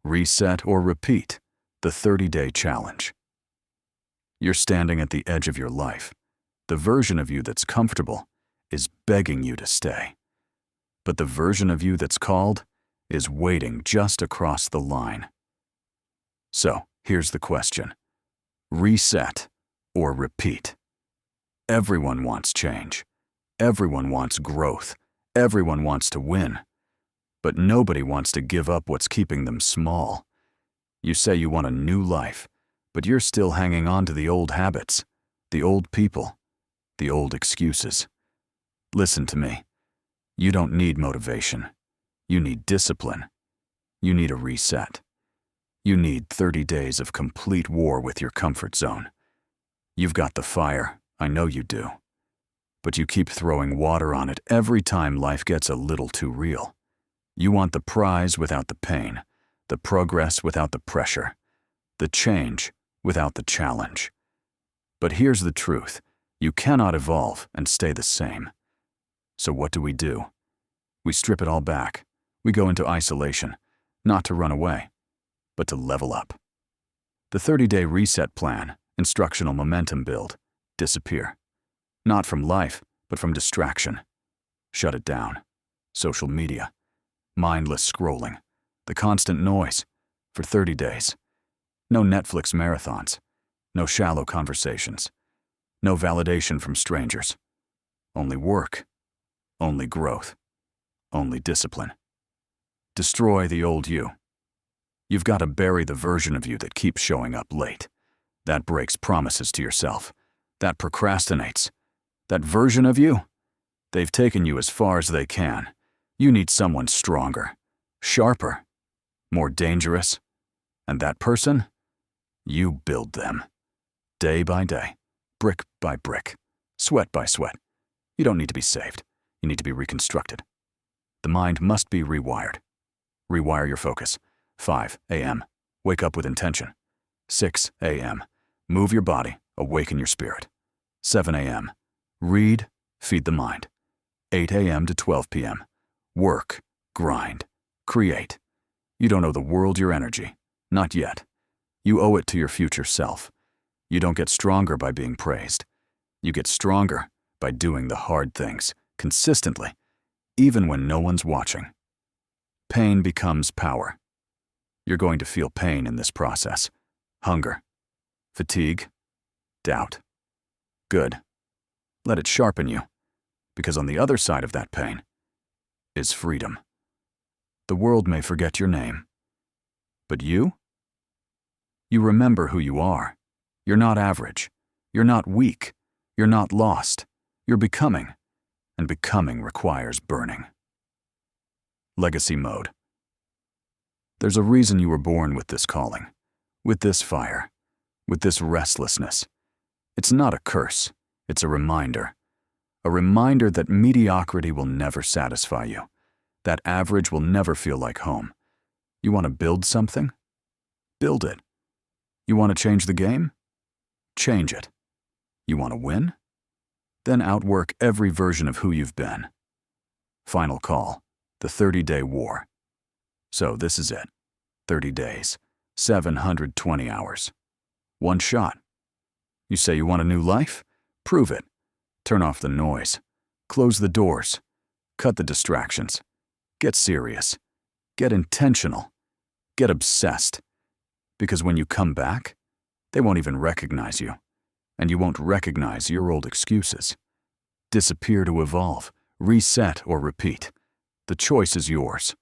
Reset or repeat, the 30-day challenge. You're standing at the edge of your life. The version of you that's comfortable is begging you to stay. But the version of you that's called is waiting just across the line. So, here's the question. Reset or repeat? Everyone wants change. Everyone wants growth. Everyone wants to win. But nobody wants to give up what's keeping them small. You say you want a new life, but you're still hanging on to the old habits, the old people, the old excuses. Listen to me. You don't need motivation. You need discipline. You need a reset. You need 30 days of complete war with your comfort zone. You've got the fire, I know you do. But you keep throwing water on it every time life gets a little too real. You want the prize without the pain, the progress without the pressure, the change without the challenge. But here's the truth. You cannot evolve and stay the same. So what do? We strip it all back. We go into isolation, not to run away, but to level up. The 30-day reset plan, instructional momentum build, disappear. Not from life, but from distraction. Shut it down. Social media, mindless scrolling, the constant noise, for 30 days. No Netflix marathons, no shallow conversations, no validation from strangers. Only work, only growth, only discipline. Destroy the old you. You've got to bury the version of you that keeps showing up late, that breaks promises to yourself, that procrastinates. That version of you, they've taken you as far as they can. You need someone stronger, sharper, more dangerous. And that person, you build them. Day by day, brick by brick, sweat by sweat. You don't need to be saved. You need to be reconstructed. The mind must be rewired. Rewire your focus. 5 a.m. Wake up with intention. 6 a.m. Move your body, awaken your spirit. 7 a.m. Read, feed the mind. 8 a.m. to 12 p.m. Work, grind, create. You don't owe the world your energy. Not yet. You owe it to your future self. You don't get stronger by being praised. You get stronger by doing the hard things, consistently, even when no one's watching. Pain becomes power. You're going to feel pain in this process. Hunger, fatigue, doubt. Good. Let it sharpen you, because on the other side of that pain is freedom. The world may forget your name, but you remember who you are. You're not average. You're not weak. You're not lost. You're becoming, and becoming requires burning. Legacy mode. There's a reason you were born with this calling, with this fire, with this restlessness. It's not a curse. It's a reminder that mediocrity will never satisfy you, that average will never feel like home. You want to build something? Build it. You want to change the game? Change it. You want to win? Then outwork every version of who you've been. Final call, the 30-day war. So this is it. 30 days, 720 hours. One shot. You say you want a new life? Prove it. Turn off the noise. Close the doors. Cut the distractions. Get serious. Get intentional. Get obsessed. Because when you come back, they won't even recognize you. And you won't recognize your old excuses. Disappear to evolve, reset or repeat. The choice is yours.